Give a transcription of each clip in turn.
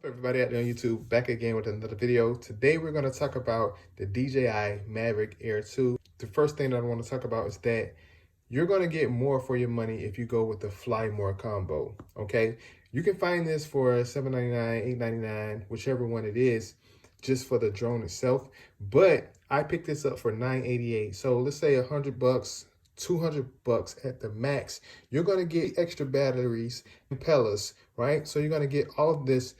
What's up, everybody out there on YouTube? Back again with another video. Today we're going to talk about the DJI Mavic Air 2. The first thing that I want to talk about is that you're going to get more for your money if you go with the Fly More combo, okay? You can find this for $7.99, $8.99, whichever one it is, just for the drone itself. But I picked this up for $9.88. So let's say $100, $200 at the max. You're going to get extra batteries, impellers, right? So you're going to get all of this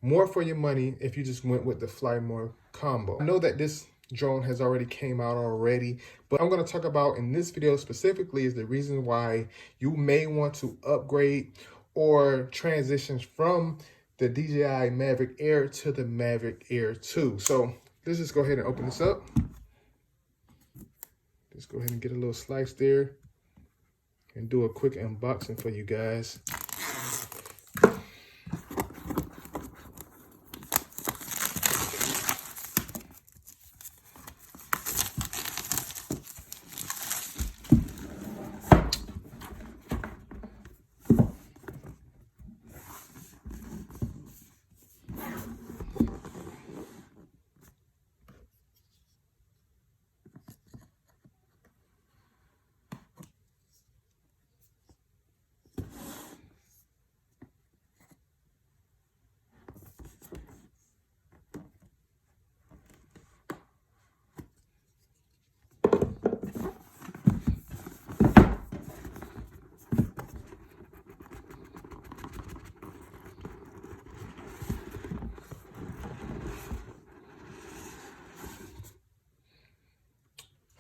more for your money if you just went with the Fly More combo. I know that this drone has already came out already, but I'm going to talk about in this video specifically is the reason why you may want to upgrade or transition from the DJI Mavic Air to the Mavic Air 2. So let's just go ahead and open this up. Just go ahead and get a little slice there and do a quick unboxing for you guys.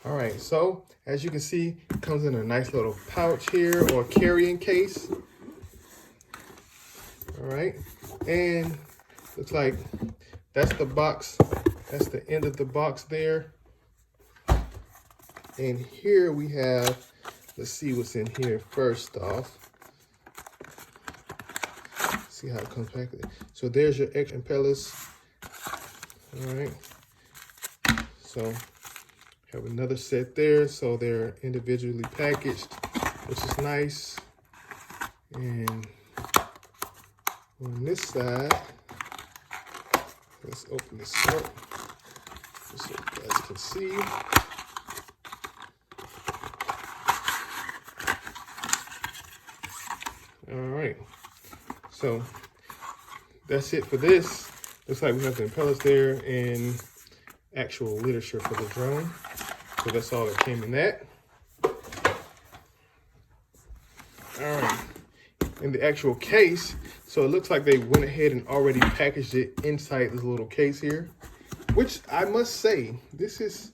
All right, so as you can see, it comes in a nice little pouch here or carrying case. All right, and looks like that's the box. That's the end of the box there. And here we have, let's see what's in here first off. See how it comes back. So there's your extra impellers. All right, so have another set there, so they're individually packaged, which is nice. And on this side, let's open this up so you guys can see. All right, so that's it for this. Looks like we have the impellers there and actual literature for the drone. So that's all that came in that. All right, in the actual case, so it looks like they went ahead and already packaged it inside this little case here, which I must say, this is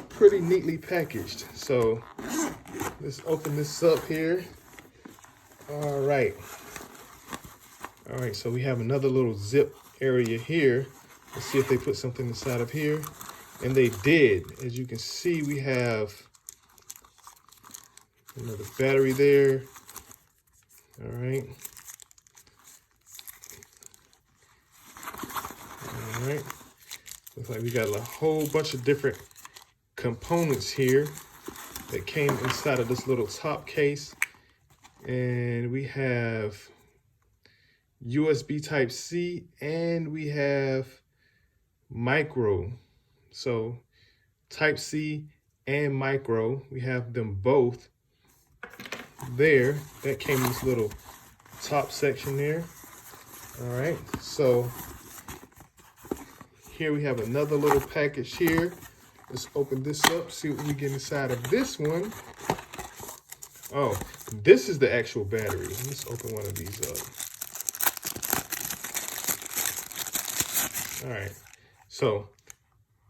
pretty neatly packaged. So let's open this up here. All right, so we have another little zip area here. Let's see if they put something inside of here. And they did. As you can see, we have another battery there. All right. All right. Looks like we got a whole bunch of different components here that came inside of this little top case. And we have USB Type-C and we have micro. So Type-C and micro, we have them both there. That came in this little top section there. All right, so here we have another little package here. Let's open this up, see what we get inside of this one. Oh, this is the actual battery. Let's open one of these up. All right, so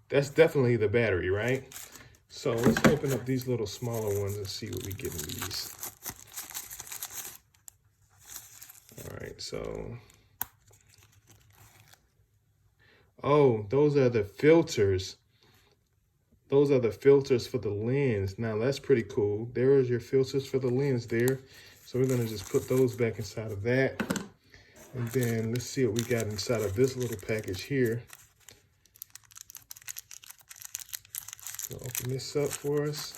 that's definitely the battery, right? So let's open up these little smaller ones and see what we get in these. All right, so. Oh, those are the filters. Those are the filters for the lens. Now that's pretty cool. There is your filters for the lens there. So we're gonna just put those back inside of that. And then let's see what we got inside of this little package here. So open this up for us.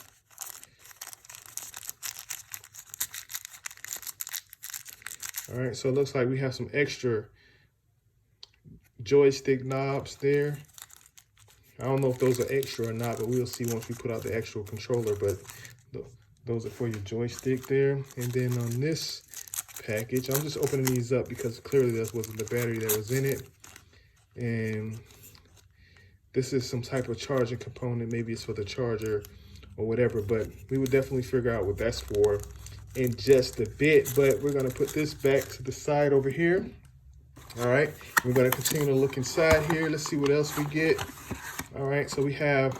All right, so it looks like we have some extra joystick knobs there. I don't know if those are extra or not, but we'll see once we put out the actual controller. But those are for your joystick there. And then on this package, I'm just opening these up because clearly that wasn't the battery that was in it. And this is some type of charging component. Maybe it's for the charger or whatever, but we would definitely figure out what that's for in just a bit. But we're gonna put this back to the side over here. All right, we're gonna continue to look inside here. Let's see what else we get. All right, so we have,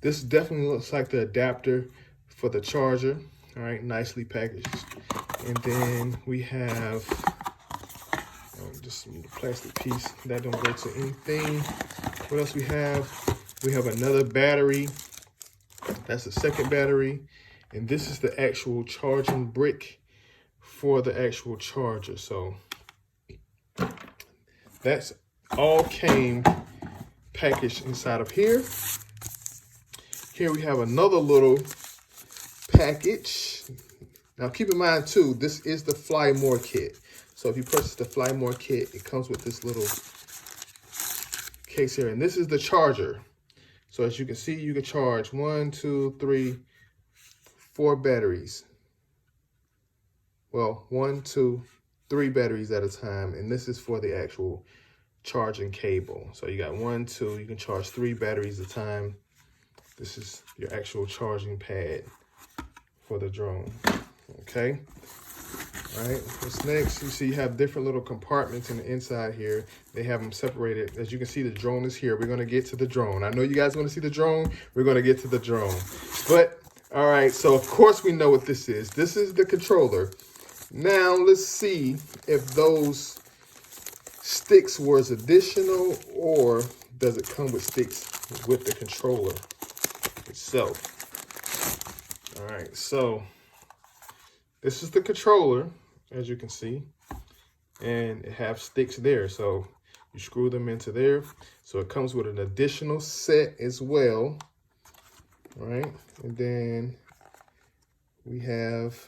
this definitely looks like the adapter for the charger. All right, nicely packaged. And then we have just some plastic piece that don't go to anything. What else we have? We have another battery. That's the second battery. And this is the actual charging brick for the actual charger. So that's all came packaged inside of here. Here we have another little package. Now keep in mind too, this is the Fly More kit. So if you purchase the Fly More kit, it comes with this little case here, and this is the charger. So as you can see, you can charge 1, 2, 3, 4 batteries. Well, 1, 2, 3 batteries at a time, and this is for the actual charging cable. So you got 1, 2, you can charge 3 batteries at a time. This is your actual charging pad for the drone. Okay. All right, what's next? You see you have different little compartments in the inside here. They have them separated. As you can see, the drone is here. We're gonna get to the drone. I know you guys wanna see the drone. We're gonna get to the drone. But, all right, so of course we know what this is. This is the controller. Now let's see if those sticks was additional or does it come with sticks with the controller itself. All right, so this is the controller, as you can see, and it has sticks there. So you screw them into there. So it comes with an additional set as well. All right, and then we have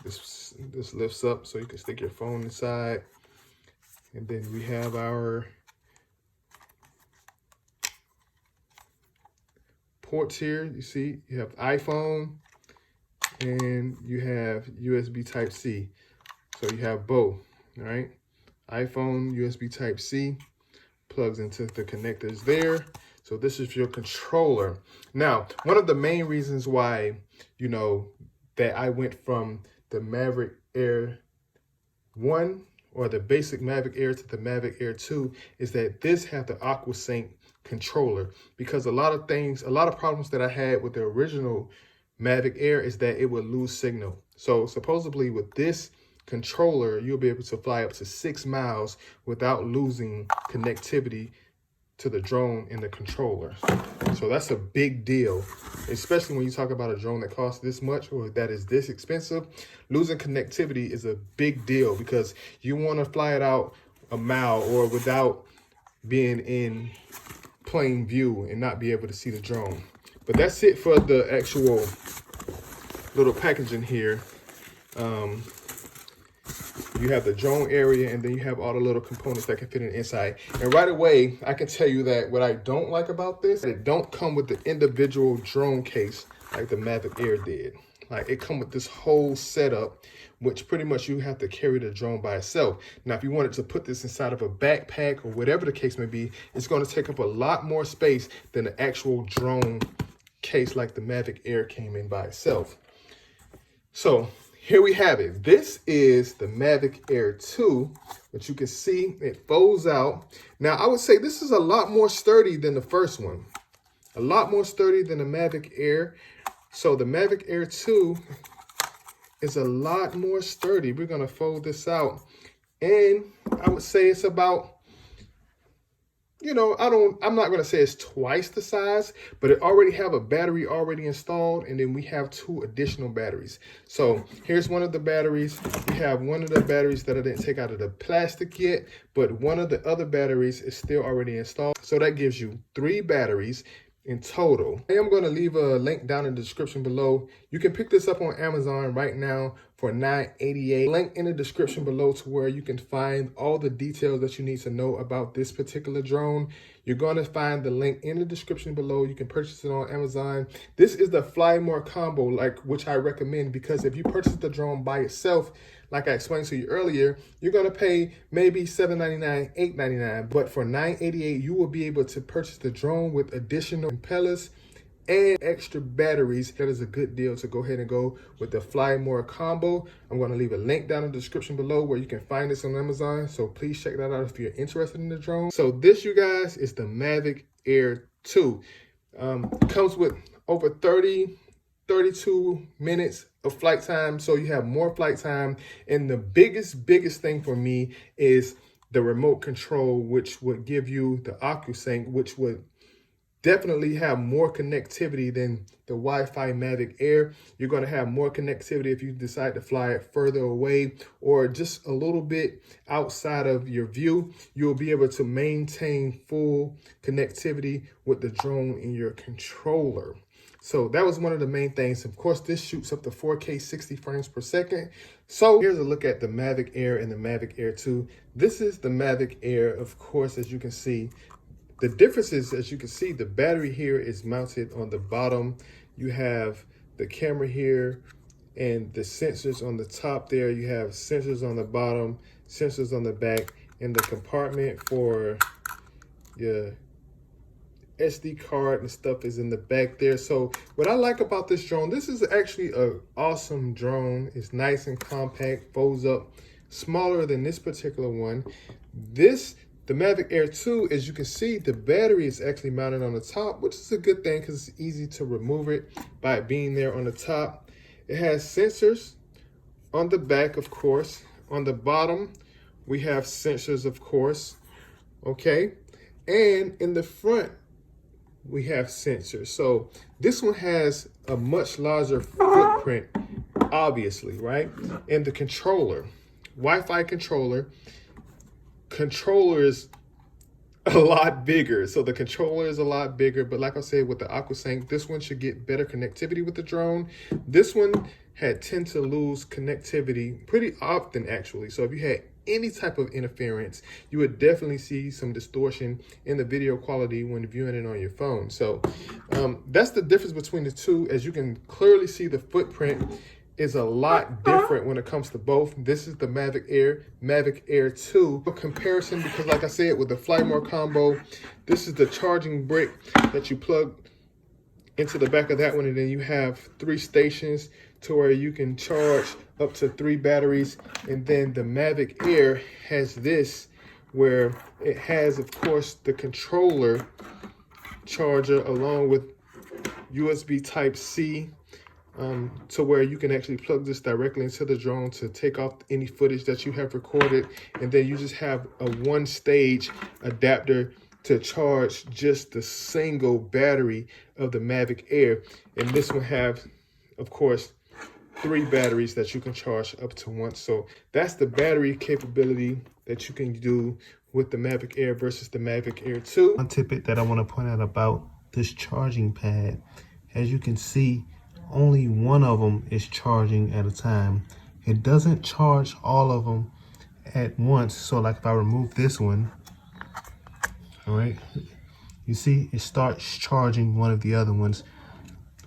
this lifts up so you can stick your phone inside. And then we have our ports here. You see, you have iPhone and you have USB Type-C. So you have both, all right? iPhone, USB Type-C, plugs into the connectors there. So this is your controller. Now, one of the main reasons why, you know, that I went from the Mavic Air 1 or the basic Mavic Air to the Mavic Air 2 is that this had the AquaSync controller, because a lot of problems that I had with the original Mavic Air is that it would lose signal. So supposedly with this controller, you'll be able to fly up to 6 miles without losing connectivity to the drone and the controller. So that's a big deal, especially when you talk about a drone that costs this much or that is this expensive. Losing connectivity is a big deal because you want to fly it out a mile or without being in plain view and not be able to see the drone. But that's it for the actual little packaging here. You have the drone area, and then you have all the little components that can fit in inside. And right away, I can tell you that what I don't like about this, it don't come with the individual drone case like the Mavic Air did. Like, it come with this whole setup, which pretty much you have to carry the drone by itself. Now, if you wanted to put this inside of a backpack or whatever the case may be, it's going to take up a lot more space than the actual drone case like the Mavic Air came in by itself. So here we have it. This is the Mavic Air 2, but you can see it folds out. Now, I would say this is a lot more sturdy than the first one. A lot more sturdy than the Mavic Air. So the Mavic Air 2 is a lot more sturdy. We're going to fold this out. And I would say it's about, you know, I'm not going to say it's twice the size, but it already have a battery already installed. And then we have 2 additional batteries. So here's one of the batteries. We have one of the batteries that I didn't take out of the plastic yet, but one of the other batteries is still already installed. So that gives you 3 batteries in total. I am going to leave a link down in the description below. You can pick this up on Amazon right now for $988. Link in the description below to where you can find all the details that you need to know about this particular drone. You're going to find the link in the description below. You can purchase it on Amazon. This is the Fly More combo, which I recommend, because if you purchase the drone by itself, like I explained to you earlier, you're going to pay maybe $7.99, $8.99. But for $988, you will be able to purchase the drone with additional impellers and extra batteries. That is a good deal to go ahead and go with the Fly More combo. I'm going to leave a link down in the description below where you can find this on Amazon. So please check that out if you're interested in the drone. So this, you guys, is the Mavic Air 2. Comes with over 32 minutes of flight time. So you have more flight time. And the biggest thing for me is the remote control, which would give you the OcuSync, which would definitely have more connectivity than the Wi-Fi Mavic Air. You're going to have more connectivity if you decide to fly it further away or just a little bit outside of your view. You'll be able to maintain full connectivity with the drone in your controller. So that was one of the main things. Of course, this shoots up to 4K 60 frames per second. So here's a look at the Mavic Air and the Mavic Air 2. This is the Mavic Air, of course, as you can see. The difference is, as you can see, the battery here is mounted on the bottom. You have the camera here and the sensors on the top there. You have sensors on the bottom, sensors on the back, and the compartment for your SD card and stuff is in the back there. So what I like about this drone, this is actually an awesome drone. It's nice and compact, folds up, smaller than this particular one. The Mavic Air 2, as you can see, the battery is actually mounted on the top, which is a good thing because it's easy to remove it by it being there on the top. It has sensors on the back, of course. On the bottom, we have sensors, of course, okay? And in the front, we have sensors. So this one has a much larger footprint, obviously, right? And the controller, Wi-Fi controller is a lot bigger. So the controller is a lot bigger, but like I said, with the OcuSync, this one should get better connectivity with the drone. This one tend to lose connectivity pretty often, actually. So if you had any type of interference, you would definitely see some distortion in the video quality when viewing it on your phone. So that's the difference between the two. As you can clearly see, the footprint is a lot different when it comes to both. This is the Mavic Air 2 comparison, because like I said, with the Fly More combo, this is the charging brick that you plug into the back of that one, and then you have 3 stations to where you can charge up to 3 batteries. And then the Mavic Air has this, where it has, of course, the controller charger along with USB Type-C, to where you can actually plug this directly into the drone to take off any footage that you have recorded. And then you just have a 1-stage adapter to charge just the single battery of the Mavic Air. And this will have, of course, 3 batteries that you can charge up to once. So that's the battery capability that you can do with the Mavic Air versus the Mavic Air 2. One tidbit that I want to point out about this charging pad, as you can see, only one of them is charging at a time. It doesn't charge all of them at once. So like if I remove this one, all right, you see it starts charging one of the other ones.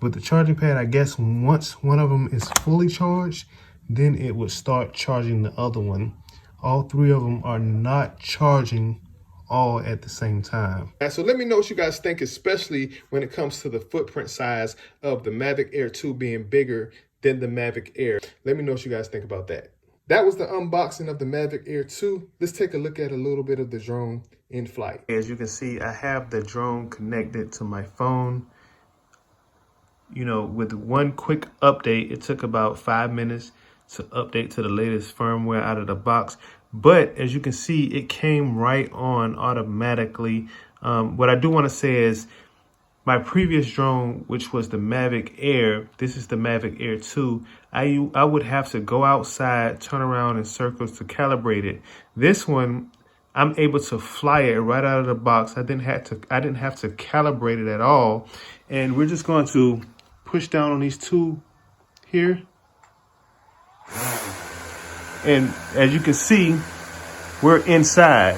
With the charging pad, I guess once one of them is fully charged, then it would start charging the other one. All 3 of them are not charging all at the same time. So let me know what you guys think, especially when it comes to the footprint size of the Mavic Air 2 being bigger than the Mavic Air. Let me know what you guys think about that. That was the unboxing of the Mavic Air 2. Let's take a look at a little bit of the drone in flight. As you can see, I have the drone connected to my phone. You know, with one quick update, it took about 5 minutes to update to the latest firmware out of the box. But as you can see, it came right on automatically. What I do want to say is my previous drone, which was the Mavic Air, this is the Mavic Air 2, I would have to go outside, turn around in circles to calibrate it. This one, I'm able to fly it right out of the box. I didn't have to calibrate it at all. And we're just going to push down on these 2 here. And as you can see, we're inside.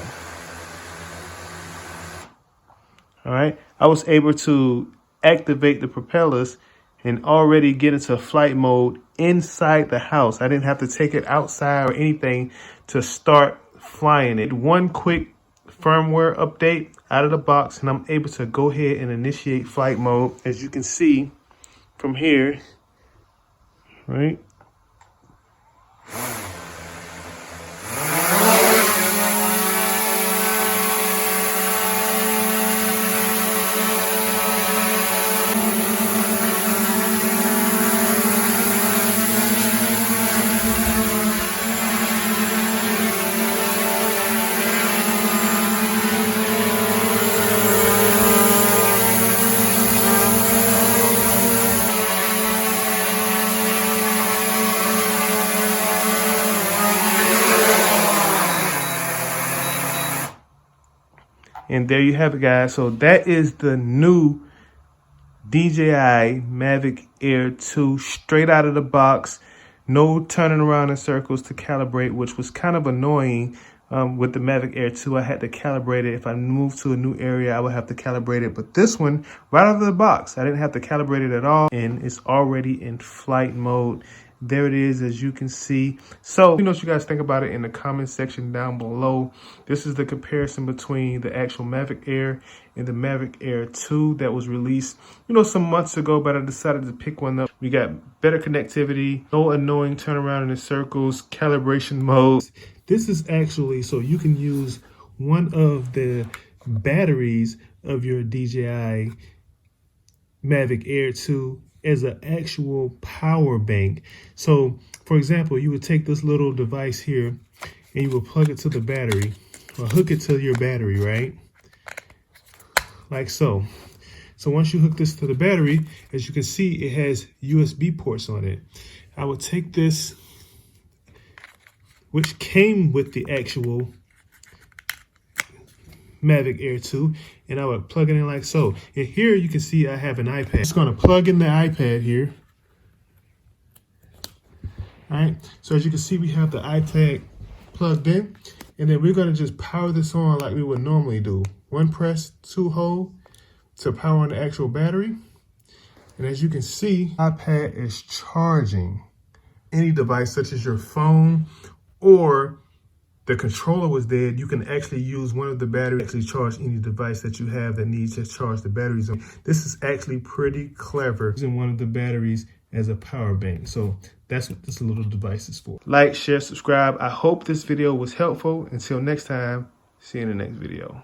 All right. I was able to activate the propellers and already get into flight mode inside the house. I didn't have to take it outside or anything to start flying it. One quick firmware update out of the box, and I'm able to go ahead and initiate flight mode. As you can see from here, right? And there you have it, guys. So that is the new DJI Mavic Air 2 straight out of the box. No turning around in circles to calibrate, which was kind of annoying. With the Mavic Air 2, I had to calibrate it. If I moved to a new area, I would have to calibrate it. But this one, right out of the box, I didn't have to calibrate it at all. And it's already in flight mode. There it is, as you can see. So, let me know what you guys think about it in the comment section down below. This is the comparison between the actual Mavic Air and the Mavic Air 2 that was released, some months ago, but I decided to pick one up. We got better connectivity, no annoying turnaround in the circles, calibration modes. This is actually so you can use one of the batteries of your DJI Mavic Air 2 as an actual power bank. So, for example, you would take this little device here and you would plug it to the battery or hook it to your battery, right? Like so. So once you hook this to the battery, as you can see, it has USB ports on it. I would take this, which came with the actual Mavic Air 2, and I would plug it in like so. And here you can see I have an iPad. It's going to plug in the iPad here. All right, so as you can see, we have the iPad plugged in, and then we're going to just power this on like we would normally do. One press, two hold to power on the actual battery. And as you can see, iPad is charging. Any device such as your phone or the controller was dead, you can actually use one of the batteries to actually charge any device that you have that needs to charge the batteries. This is actually pretty clever, using one of the batteries as a power bank. So that's what this little device is for. Like, share, subscribe. I hope this video was helpful. Until next time, see you in the next video.